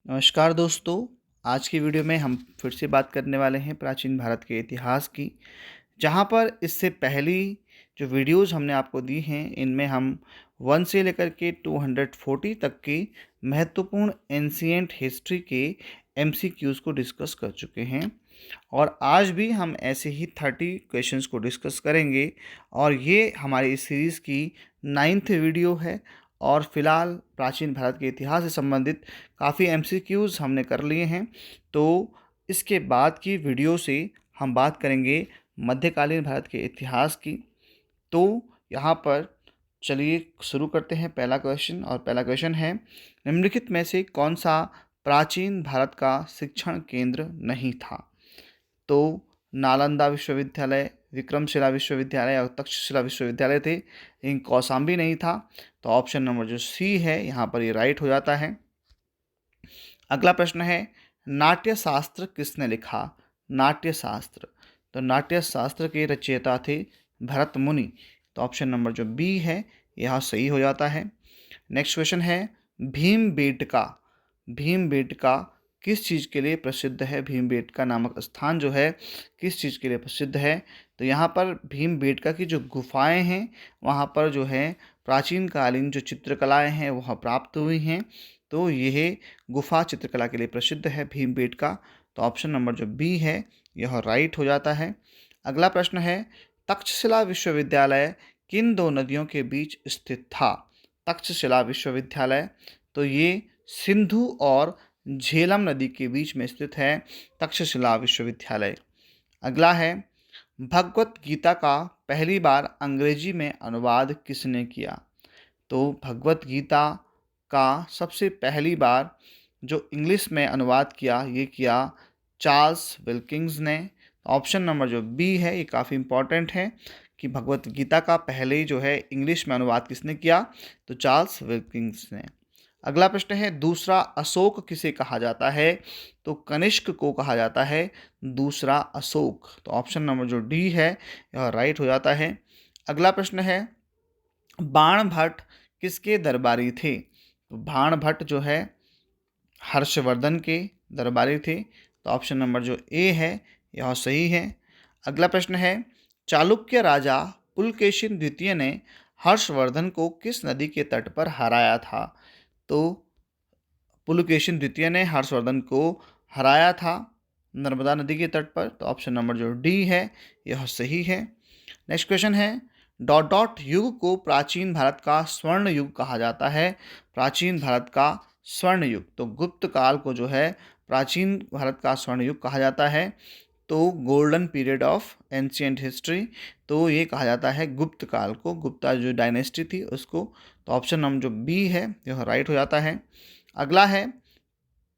नमस्कार दोस्तों। आज की वीडियो में हम फिर से बात करने वाले हैं प्राचीन भारत के इतिहास की। जहां पर इससे पहली जो वीडियोस हमने आपको दी हैं, इनमें हम 1 से लेकर के 240 तक की महत्वपूर्ण एंशिएंट हिस्ट्री के एमसीक्यूज़ को डिस्कस कर चुके हैं। और आज भी हम ऐसे ही 30 क्वेश्चंस को डिस्कस करेंगे। और ये हमारी इस सीरीज़ की 9th वीडियो है। और फिलहाल प्राचीन भारत के इतिहास से संबंधित काफ़ी एमसीक्यूज़ हमने कर लिए हैं। तो इसके बाद की वीडियो से हम बात करेंगे मध्यकालीन भारत के इतिहास की। तो यहाँ पर चलिए शुरू करते हैं पहला क्वेश्चन। और पहला क्वेश्चन है, निम्नलिखित में से कौन सा प्राचीन भारत का शिक्षण केंद्र नहीं था? तो नालंदा विश्वविद्यालय, विक्रमशिला विश्वविद्यालय और तक्षशिला विश्वविद्यालय थे, लेकिन कौशाम्बी नहीं था। तो ऑप्शन नंबर जो सी है यहाँ पर ये राइट हो जाता है। अगला प्रश्न है, नाट्य शास्त्र किसने लिखा? नाट्य शास्त्र, तो नाट्य शास्त्र के रचयिता थे भरत मुनि। तो ऑप्शन नंबर जो बी है यह सही हो जाता है। नेक्स्ट क्वेश्चन है, भीमबेटका। भीमबेटका किस चीज़ के लिए प्रसिद्ध है? भीमबेटका नामक स्थान जो है किस चीज़ के लिए प्रसिद्ध है? तो यहाँ पर भीमबेटका की जो गुफाएं हैं वहाँ पर जो है प्राचीन कालीन जो चित्रकलाएं हैं वह प्राप्त हुई हैं। तो यह गुफा चित्रकला के लिए प्रसिद्ध है भीमबेटका। तो ऑप्शन नंबर जो बी है यह राइट हो जाता है। अगला प्रश्न है, तक्षशिला विश्वविद्यालय किन दो नदियों के बीच स्थित था? तक्षशिला विश्वविद्यालय, तो ये सिंधु और झेलम नदी के बीच में स्थित है तक्षशिला विश्वविद्यालय। अगला है, भगवत गीता का पहली बार अंग्रेजी में अनुवाद किसने किया? तो भगवत गीता का सबसे पहली बार जो इंग्लिश में अनुवाद किया ये किया चार्ल्स विल्किंस ने। ऑप्शन नंबर जो बी है ये काफ़ी इंपॉर्टेंट है कि भगवत गीता का पहले जो है इंग्लिश में अनुवाद किसने किया? तो चार्ल्स विल्किंस ने। अगला प्रश्न है, दूसरा अशोक किसे कहा जाता है? तो कनिष्क को कहा जाता है दूसरा अशोक। तो ऑप्शन नंबर जो डी है यह राइट हो जाता है। अगला प्रश्न है, बाणभट्ट किसके दरबारी थे? तो बाणभट्ट जो है हर्षवर्धन के दरबारी थे। तो ऑप्शन नंबर जो ए है यह सही है। अगला प्रश्न है, चालुक्य राजा पुलकेशिन द्वितीय ने हर्षवर्धन को किस नदी के तट पर हराया था? तो पुलकेशिन द्वितीय ने हर्षवर्धन को हराया था नर्मदा नदी के तट पर। तो ऑप्शन नंबर जो डी है यह सही है। नेक्स्ट क्वेश्चन है, डॉट डॉट युग को प्राचीन भारत का स्वर्ण युग कहा जाता है। प्राचीन भारत का स्वर्ण युग, तो गुप्त काल को जो है प्राचीन भारत का स्वर्ण युग कहा जाता है। तो golden period of ancient history, तो ये कहा जाता है गुप्त काल को, गुप्ता जो डायनेस्टी थी उसको। तो ऑप्शन नंबर जो बी है यह राइट हो जाता है। अगला है,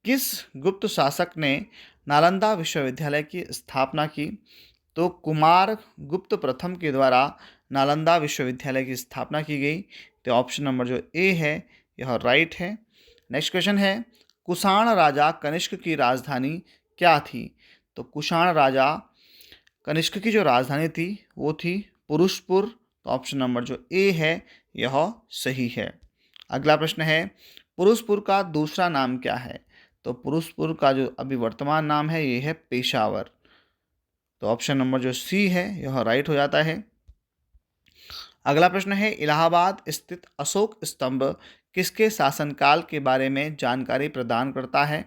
किस गुप्त शासक ने नालंदा विश्वविद्यालय की स्थापना की? तो कुमार गुप्त प्रथम के द्वारा नालंदा विश्वविद्यालय की स्थापना की गई। तो ऑप्शन नंबर जो ए है यह राइट है। नेक्स्ट क्वेश्चन है, कुषाण राजा कनिष्क की राजधानी क्या थी? तो कुषाण राजा कनिष्क की जो राजधानी थी वो थी पुरुषपुर। तो ऑप्शन नंबर जो ए है यह सही है। अगला प्रश्न है, पुरुषपुर का दूसरा नाम क्या है? तो पुरुषपुर का जो अभी वर्तमान नाम है ये है पेशावर। तो ऑप्शन नंबर जो सी है यह राइट हो जाता है। अगला प्रश्न है, इलाहाबाद स्थित अशोक स्तंभ किसके शासनकाल के बारे में जानकारी प्रदान करता है?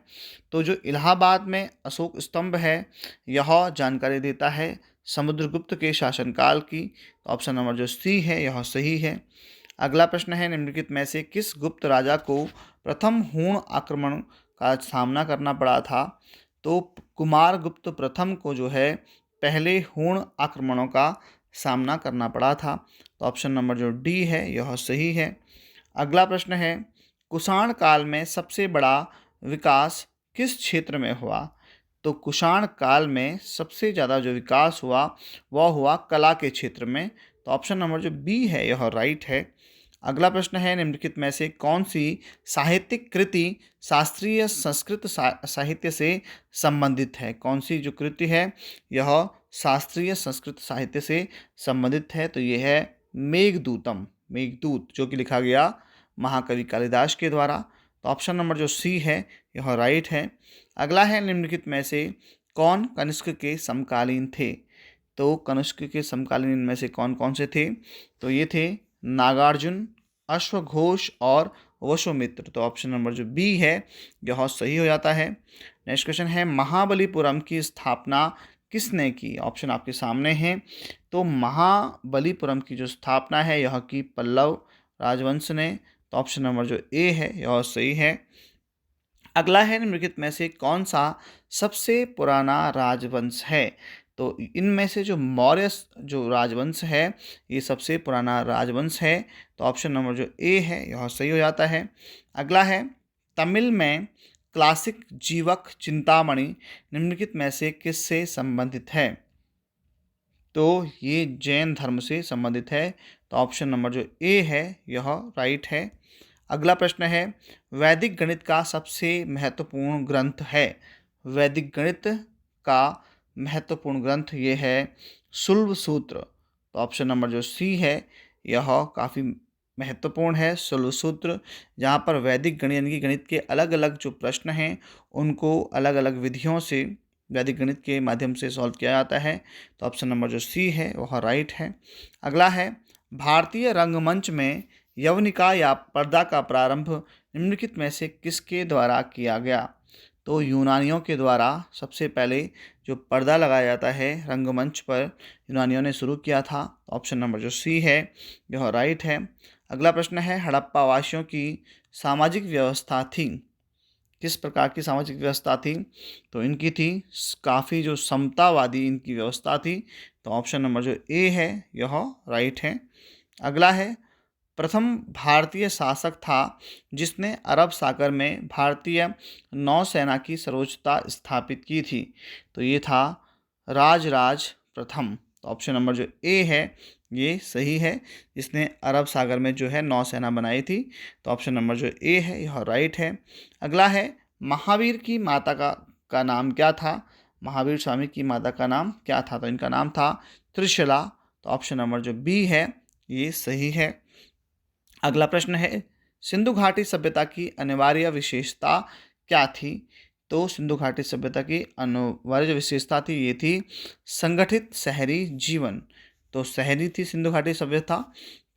तो जो इलाहाबाद में अशोक स्तंभ है यह जानकारी देता है समुद्रगुप्त के शासनकाल की। ऑप्शन नंबर जो सी है यह सही है। अगला प्रश्न है, निम्नलिखित में से किस गुप्त राजा को प्रथम हूण आक्रमण का सामना करना पड़ा था? तो कुमार गुप्त प्रथम को जो है पहले हूण आक्रमणों का सामना करना पड़ा था। तो ऑप्शन नंबर जो डी है यह सही है। अगला प्रश्न है, कुषाण काल में सबसे बड़ा विकास किस क्षेत्र में हुआ? तो कुषाण काल में सबसे ज़्यादा जो विकास हुआ वह हुआ कला के क्षेत्र में। तो ऑप्शन नंबर जो बी है यह राइट है। अगला प्रश्न है, निम्नलिखित में से कौन सी साहित्यिक कृति शास्त्रीय संस्कृत साहित्य से संबंधित है? कौन सी जो कृति है यह शास्त्रीय संस्कृत साहित्य से संबंधित है? तो यह है मेघदूतम, मेघदूत, जो कि लिखा गया महाकवि कालिदास के द्वारा। तो ऑप्शन नंबर जो सी है यह राइट है। अगला है, निम्नलिखित में से कौन कनिष्क के समकालीन थे? तो कनिष्क के समकालीन इनमें से कौन कौन से थे? तो ये थे नागार्जुन, अश्वघोष और वसुमित्र। तो ऑप्शन नंबर जो बी है यह सही हो जाता है। नेक्स्ट क्वेश्चन है, महाबलीपुरम की स्थापना किसने की? ऑप्शन आपके सामने है। तो महाबलीपुरम की जो स्थापना है यह की पल्लव राजवंश ने। तो ऑप्शन नंबर जो ए है यह सही है। अगला है, निम्नलिखित में से कौन सा सबसे पुराना राजवंश है? तो इनमें से जो मौर्य जो राजवंश है ये सबसे पुराना राजवंश है। तो ऑप्शन नंबर जो ए है यह सही हो जाता है। अगला है, तमिल में क्लासिक जीवक चिंतामणि निम्नलिखित में से किससे संबंधित है? तो ये जैन धर्म से संबंधित है। तो ऑप्शन नंबर जो ए है यह राइट है। अगला प्रश्न है, वैदिक गणित का सबसे महत्वपूर्ण ग्रंथ है? वैदिक गणित का महत्वपूर्ण ग्रंथ ये है शुल्ब सूत्र। तो ऑप्शन नंबर जो सी है यह काफ़ी महत्वपूर्ण है, शुल्ब सूत्र, जहाँ पर वैदिक गणित यानी कि गणित के अलग अलग जो प्रश्न हैं उनको अलग अलग विधियों से वैदिक गणित के माध्यम से सॉल्व किया जाता है। तो ऑप्शन नंबर जो सी है वह राइट है। अगला है, भारतीय रंगमंच में यवनिका या पर्दा का प्रारंभ निम्नलिखित में से किसके द्वारा किया गया? तो यूनानियों के द्वारा सबसे पहले जो पर्दा लगाया जाता है रंगमंच पर यूनानियों ने शुरू किया था। ऑप्शन नंबर जो सी है यह राइट है। अगला प्रश्न है, हड़प्पा वासियों की सामाजिक व्यवस्था थी? किस प्रकार की सामाजिक व्यवस्था थी? तो इनकी थी काफ़ी जो समतावादी इनकी व्यवस्था थी। तो ऑप्शन नंबर जो ए है यह राइट है। अगला है, प्रथम भारतीय शासक था जिसने अरब सागर में भारतीय नौसेना की सर्वोच्चता स्थापित की थी? तो ये था राजराज प्रथम। तो ऑप्शन नंबर जो ए है ये सही है, जिसने अरब सागर में जो है नौसेना बनाई थी। तो ऑप्शन नंबर जो ए है यह राइट है। अगला है, महावीर की माता का नाम क्या था? महावीर स्वामी की माता का नाम क्या था? तो इनका नाम था त्रिशला। तो ऑप्शन नंबर जो बी है ये सही है। अगला प्रश्न है, सिंधु घाटी सभ्यता की अनिवार्य विशेषता क्या थी? तो सिंधु घाटी सभ्यता की अनिवार्य विशेषता थी ये थी संगठित शहरी जीवन। तो शहरी थी सिंधु घाटी सभ्यता,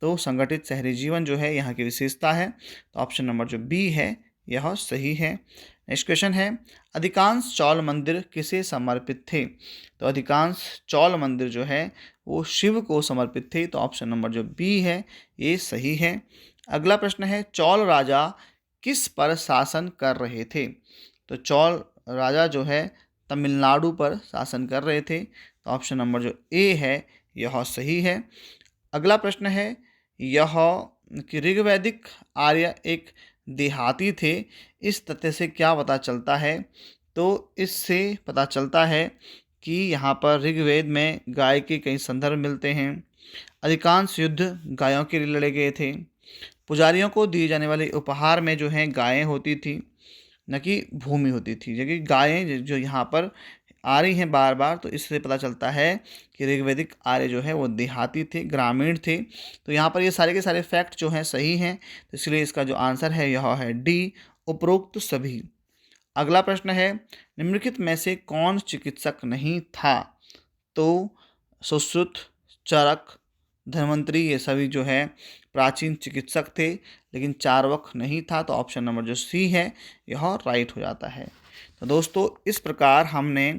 तो संगठित शहरी जीवन जो है यहाँ की विशेषता है। तो ऑप्शन नंबर जो बी है यह सही है। नेक्स्ट क्वेश्चन है, अधिकांश चौल मंदिर किसे समर्पित थे? तो अधिकांश चौल मंदिर जो है वो शिव को समर्पित थे। तो ऑप्शन नंबर जो बी है ये सही है। अगला प्रश्न है, चौल राजा किस पर शासन कर रहे थे? तो चौल राजा जो है तमिलनाडु पर शासन कर रहे थे। तो ऑप्शन नंबर जो ए है यह सही है। अगला प्रश्न है, यह कि ऋग्वैदिक आर्य एक देहाती थे, इस तथ्य से क्या पता चलता है? तो इससे पता चलता है कि यहाँ पर ऋग्वेद में गाय के कई संदर्भ मिलते हैं। अधिकांश युद्ध गायों के लिए लड़े गए थे। पुजारियों को दिए जाने वाले उपहार में जो है गायें होती थी, न कि भूमि होती थी। जबकि गायें जो यहाँ पर आ रही हैं बार बार, तो इससे पता चलता है कि ऋग्वैदिक आर्य जो है वो देहाती थे, ग्रामीण थे। तो यहाँ पर ये सारे के सारे फैक्ट जो हैं सही हैं। तो इसलिए इसका जो आंसर है यह है डी, उपरोक्त सभी। अगला प्रश्न है, निम्नलिखित में से कौन चिकित्सक नहीं था? तो सुश्रुत, चरक, धन्वंतरी ये सभी जो है प्राचीन चिकित्सक थे, लेकिन चार्वक नहीं था। तो ऑप्शन नंबर जो सी है यह राइट हो जाता है। तो दोस्तों, इस प्रकार हमने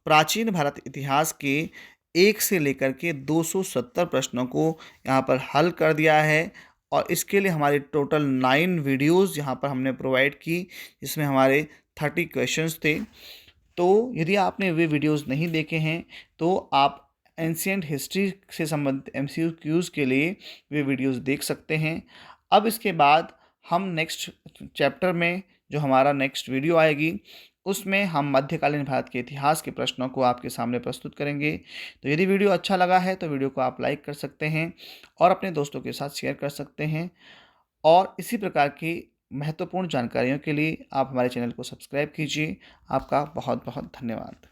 प्राचीन भारत इतिहास के 1 से लेकर के 270 प्रश्नों को यहाँ पर हल कर दिया है। और इसके लिए हमारी टोटल 9 वीडियोज़ यहाँ पर हमने प्रोवाइड की, जिसमें हमारे 30 क्वेश्चंस थे। तो यदि आपने वे वीडियोज़ नहीं देखे हैं तो आप एंशिएंट हिस्ट्री से संबंधित MCQs के लिए वे वीडियोज़ देख सकते हैं। अब इसके बाद हम नेक्स्ट चैप्टर में जो हमारा नेक्स्ट वीडियो आएगी उसमें हम मध्यकालीन भारत के इतिहास के प्रश्नों को आपके सामने प्रस्तुत करेंगे। तो यदि वीडियो अच्छा लगा है तो वीडियो को आप लाइक कर सकते हैं और अपने दोस्तों के साथ शेयर कर सकते हैं। और इसी प्रकार की महत्वपूर्ण जानकारियों के लिए आप हमारे चैनल को सब्सक्राइब कीजिए। आपका बहुत बहुत धन्यवाद।